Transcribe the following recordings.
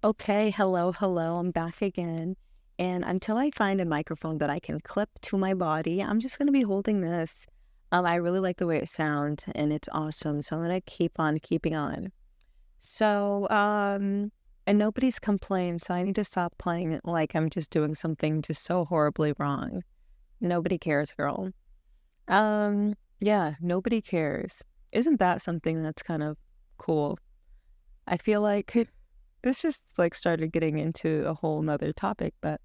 Okay, hello, I'm back again. And until I find a microphone that I can clip to my body, I'm just going to be holding this. I really like the way it sounds and it's awesome. So I'm going to keep on keeping on. So, and nobody's complained. So I need to stop playing it like I'm just doing something just so horribly wrong. Nobody cares, girl. Yeah, nobody cares. Isn't that something that's kind of cool? I feel like this just like started getting into a whole nother topic, but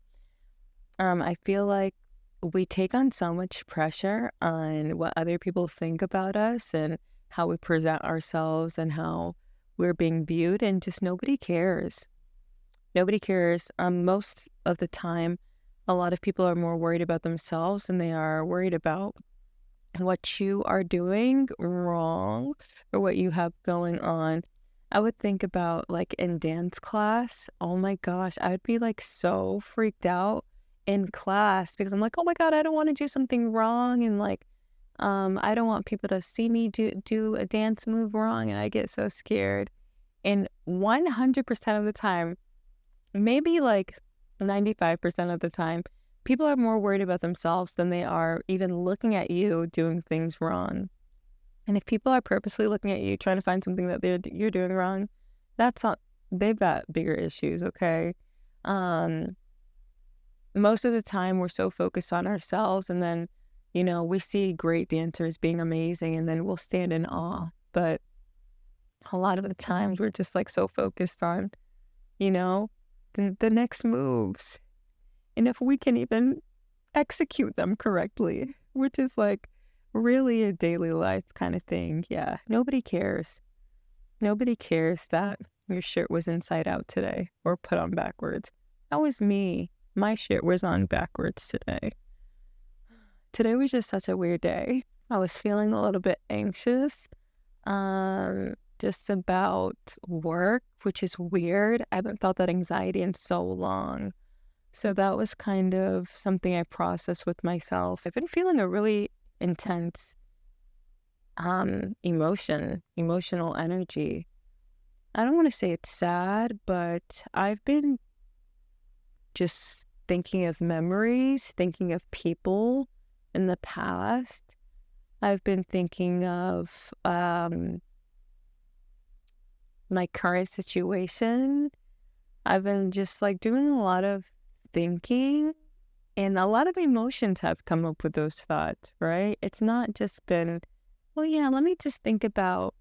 I feel like we take on so much pressure on what other people think about us and how we present ourselves and how we're being viewed, and just nobody cares. Nobody cares. Most of the time, a lot of people are more worried about themselves than they are worried about what you are doing wrong or what you have going on. I would think about like in dance class. Oh my gosh, I would be like so freaked out in class because I'm like, oh my God, I don't want to do something wrong. And like, I don't want people to see me do a dance move wrong. And I get so scared. And 100% of the time, maybe like 95% of the time, people are more worried about themselves than they are even looking at you doing things wrong. And if people are purposely looking at you trying to find something that you're doing wrong, that's not, they've got bigger issues, okay? Um, Most of the time we're so focused on ourselves, and then, we see great dancers being amazing and then we'll stand in awe. But a lot of the times we're just like so focused on, you know, the next moves. And if we can even execute them correctly, which is like really a daily life kind of thing. Yeah, nobody cares. Nobody cares that your shirt was inside out today or put on backwards. That was me. My shirt was on backwards today. Today was just such a weird day. I was feeling a little bit anxious, just about work, which is weird. I haven't felt that anxiety in so long. So that was kind of something I processed with myself. I've been feeling a really intense emotional energy. I don't want to say it's sad, but I've been just thinking of memories, thinking of people in the past. I've been thinking of my current situation. I've been just like doing a lot of thinking, and a lot of emotions have come up with those thoughts, right? It's not just been, well, yeah, let me just think about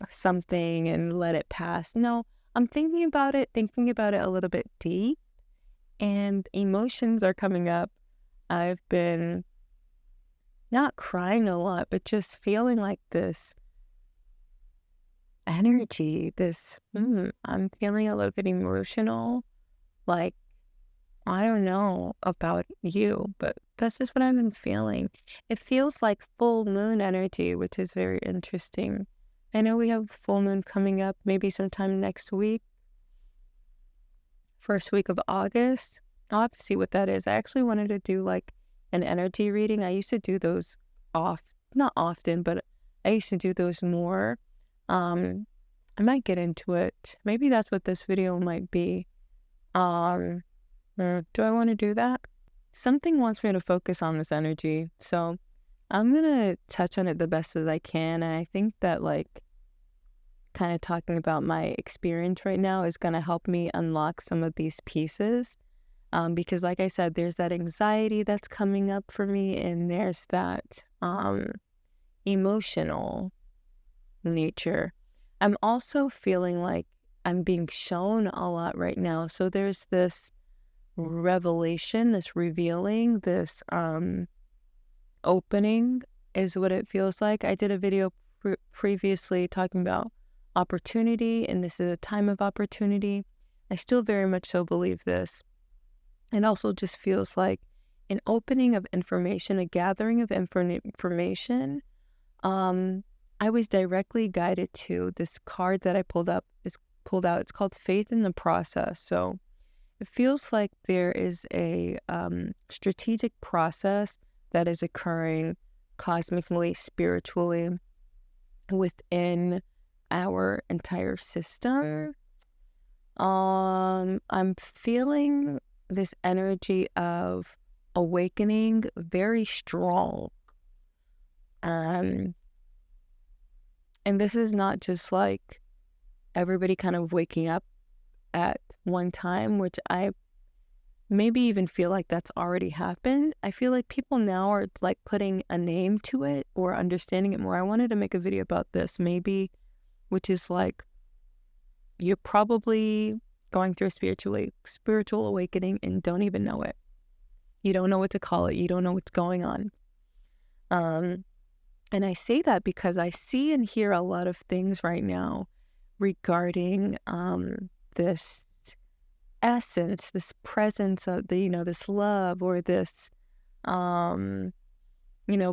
something and let it pass. No, I'm thinking about it a little bit deep, and emotions are coming up. I've been not crying a lot, but just feeling like this energy, I'm feeling a little bit emotional. Like, I don't know about you, but that's just what I've been feeling. It feels like full moon energy, which is very interesting. I know we have full moon coming up maybe sometime next week, first week of August. I'll have to see what that is. I actually wanted to do like an energy reading. I used to do those not often, but I used to do those more. I might get into it. Maybe that's what this video might be. Um, do I want to do that? Something wants me to focus on this energy, so I'm gonna touch on it the best as I can. And I think that like kind of talking about my experience right now is gonna help me unlock some of these pieces. Because like I said, there's that anxiety that's coming up for me, and there's that emotional nature. I'm also feeling like I'm being shown a lot right now. So there's this revelation, this revealing, this opening is what it feels like. I did a video previously talking about opportunity, and this is a time of opportunity. I still very much so believe this. It also just feels like an opening of information, a gathering of information. I was directly guided to this card that I pulled out. It's called Faith in the Process. So it feels like there is a strategic process that is occurring cosmically, spiritually within our entire system. I'm feeling this energy of awakening very strong. Um, and this is not just like everybody kind of waking up at one time, which I maybe even feel like that's already happened. I feel like people now are like putting a name to it or understanding it more. I wanted to make a video about this, maybe, which is like you're probably going through a spiritual awakening and don't even know it. You don't know what to call it. You don't know what's going on. And I say that because I see and hear a lot of things right now regarding this essence, this presence of this love, or this,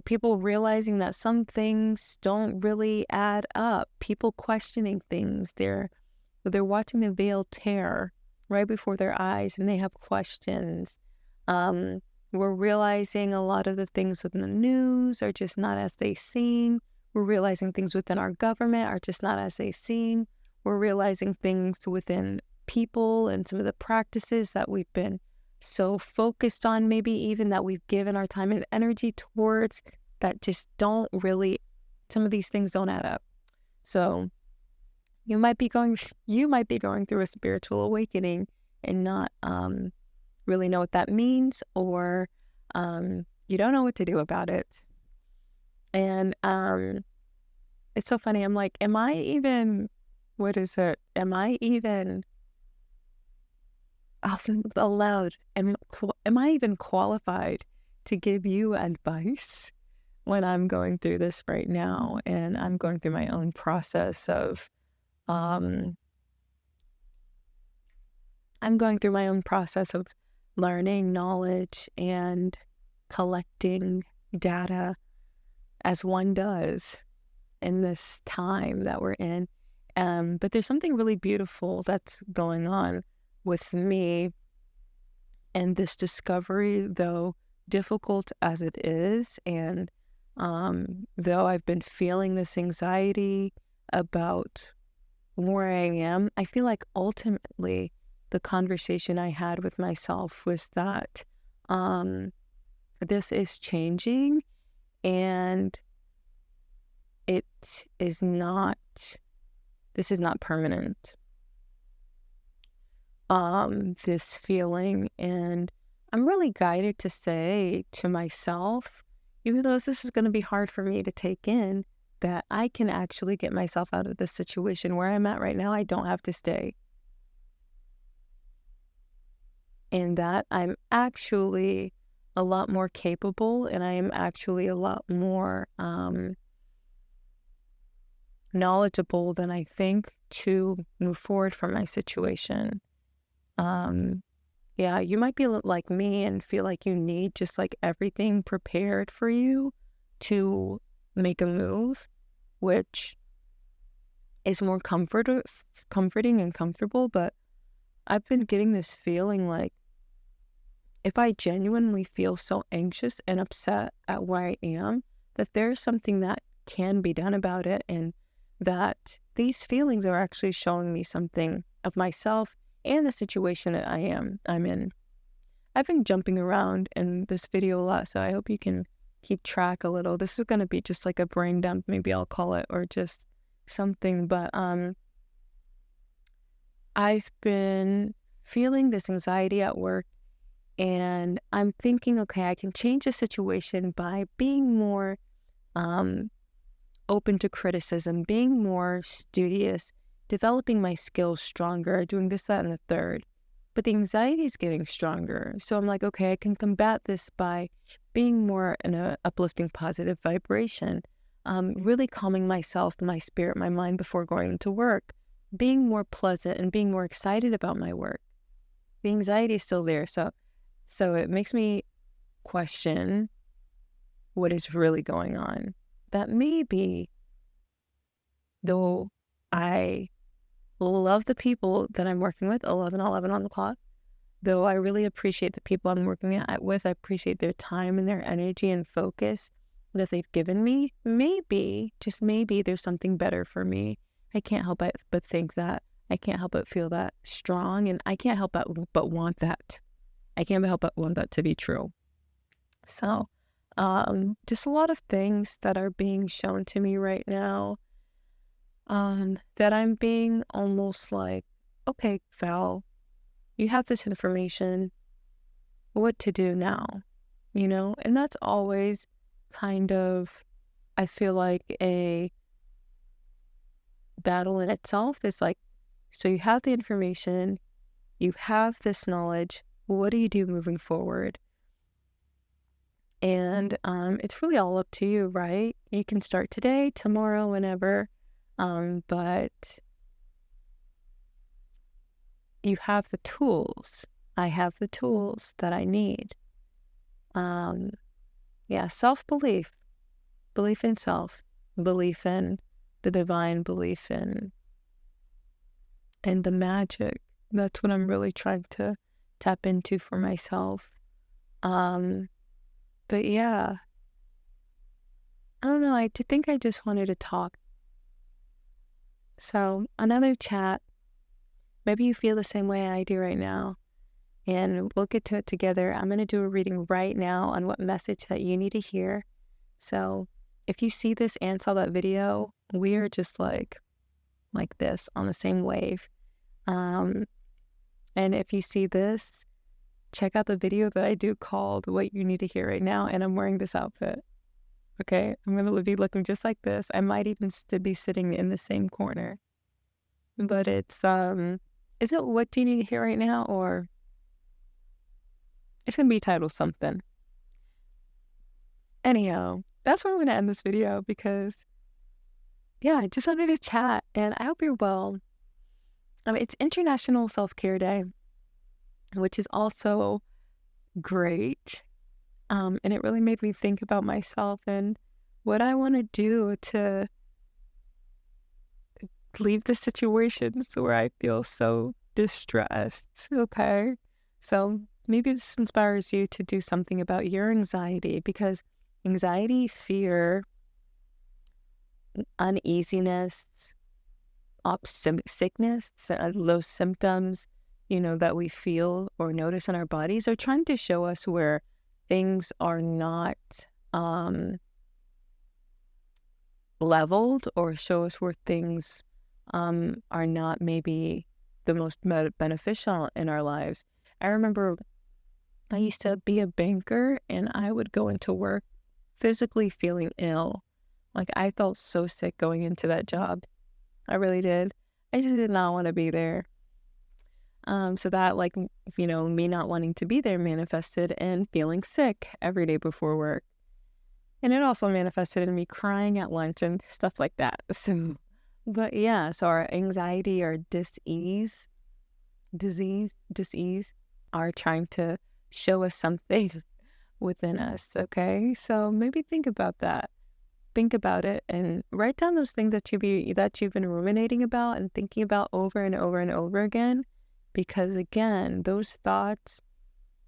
people realizing that some things don't really add up. People questioning things. They're watching the veil tear right before their eyes, and they have questions. We're realizing a lot of the things within the news are just not as they seem. We're realizing things within our government are just not as they seem. We're realizing things within people and some of the practices that we've been so focused on, maybe even that we've given our time and energy towards, that just don't really, some of these things don't add up. So you might be going through a spiritual awakening and not really know what that means, or you don't know what to do about it. And it's so funny. I'm like, am I even allowed? Am I even qualified to give you advice when I'm going through this right now? And I'm going through my own process of learning knowledge and collecting data, as one does in this time that we're in. But there's something really beautiful that's going on with me and this discovery, though difficult as it is. And though I've been feeling this anxiety about where I am, I feel like ultimately the conversation I had with myself was that this is changing, and this is not permanent. This feeling, and I'm really guided to say to myself, even though this is going to be hard for me to take in, that I can actually get myself out of this situation where I'm at right now. I don't have to stay. And that I'm actually a lot more capable, and I am actually a lot more knowledgeable than I think to move forward from my situation. Yeah, you might be like me and feel like you need just like everything prepared for you to make a move, which is more comforting and comfortable. But I've been getting this feeling like if I genuinely feel so anxious and upset at where I am, that there's something that can be done about it, and that these feelings are actually showing me something of myself and the situation that I'm in. I've been jumping around in this video a lot, so I hope you can keep track a little. This is going to be just like a brain dump, maybe I'll call it, or just something. But I've been feeling this anxiety at work, and I'm thinking, okay, I can change the situation by being more open to criticism, being more studious, developing my skills stronger, doing this, that, and the third. But the anxiety is getting stronger. So I'm like, okay, I can combat this by being more in an uplifting, positive vibration, really calming myself, my spirit, my mind before going to work, being more pleasant and being more excited about my work. The anxiety is still there. So it makes me question what is really going on. That maybe, though I love the people that I'm working with, 11 on the clock, though I really appreciate the people I'm working with, I appreciate their time and their energy and focus that they've given me. Maybe, just maybe, there's something better for me. I can't help but think that I can't help but feel that strong, and I can't help but want that. I can't help but want that to be true. So, just a lot of things that are being shown to me right now, that I'm being almost like, okay, Val, you have this information. What to do now? And that's always kind of, I feel like, a battle in itself. Is like, so you have the information, you have this knowledge, what do you do moving forward? And it's really all up to you, right? You can start today, tomorrow, whenever, but you have the tools. I have the tools that I need. Self-belief, belief in self, belief in the divine, belief in the magic. That's what I'm really trying to tap into for myself. But yeah, I don't know. I think I just wanted to talk. So another chat. Maybe you feel the same way I do right now, and we'll get to it together. I'm going to do a reading right now on what message that you need to hear. So if you see this and saw that video, we are just like this on the same wave. And if you see this, check out the video that I do called What You Need to Hear Right Now, and I'm wearing this outfit. Okay, I'm going to be looking just like this. I might even be sitting in the same corner. But it's, is it What Do You Need to Hear Right Now? Or it's going to be titled something. Anyhow, that's where I'm going to end this video because, yeah, I just wanted to chat, and I hope you're well. It's International Self-Care Day, which is also great. And it really made me think about myself and what I want to do to leave the situations where I feel so distressed. Okay. So maybe this inspires you to do something about your anxiety, because anxiety, fear, uneasiness, sickness, those symptoms, that we feel or notice in our bodies are trying to show us where things are not leveled, or show us where things are not maybe the most beneficial in our lives. I remember I used to be a banker, and I would go into work physically feeling ill. Like, I felt so sick going into that job. I really did. I just did not want to be there. So that, me not wanting to be there manifested in feeling sick every day before work. And it also manifested in me crying at lunch and stuff like that. So, but yeah, so our anxiety, our disease are trying to show us something within us, okay? So maybe think about that. Think about it and write down those things that you've been ruminating about and thinking about over and over and over again. Because again, those thoughts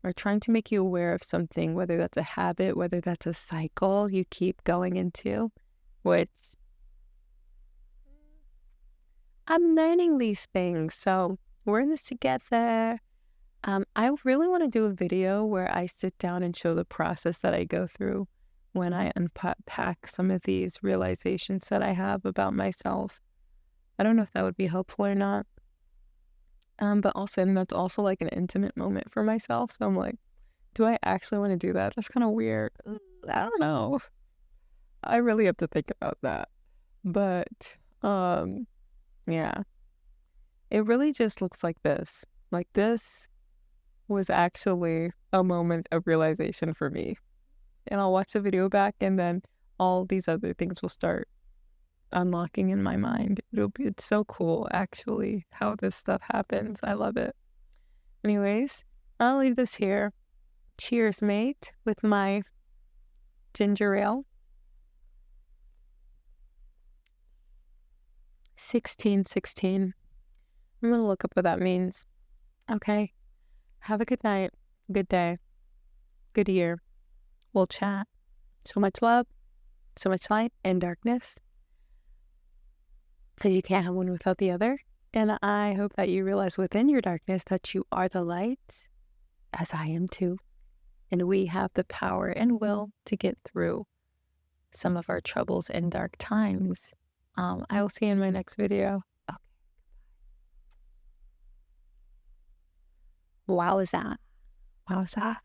are trying to make you aware of something, whether that's a habit, whether that's a cycle you keep going into, which I'm learning these things. So we're in this together. I really want to do a video where I sit down and show the process that I go through when I unpack some of these realizations that I have about myself. I don't know if that would be helpful or not. But also, and that's also like an intimate moment for myself. So I'm like, do I actually want to do that? That's kind of weird. I don't know. I really have to think about that. But, yeah, it really just looks like this. Like, this was actually a moment of realization for me. And I'll watch the video back, and then all these other things will start unlocking in my mind. It's so cool, actually, how this stuff happens. I love it. Anyways, I'll leave this here. Cheers, mate, with my ginger ale. 1616. I'm gonna look up what that means. Okay. Have a good night, good day, good year. We'll chat. So much love, so much light and darkness. Because you can't have one without the other. And I hope that you realize within your darkness that you are the light, as I am too. And we have the power and will to get through some of our troubles and dark times. I will see you in my next video. Okay. Wow, is that? Wow, is that?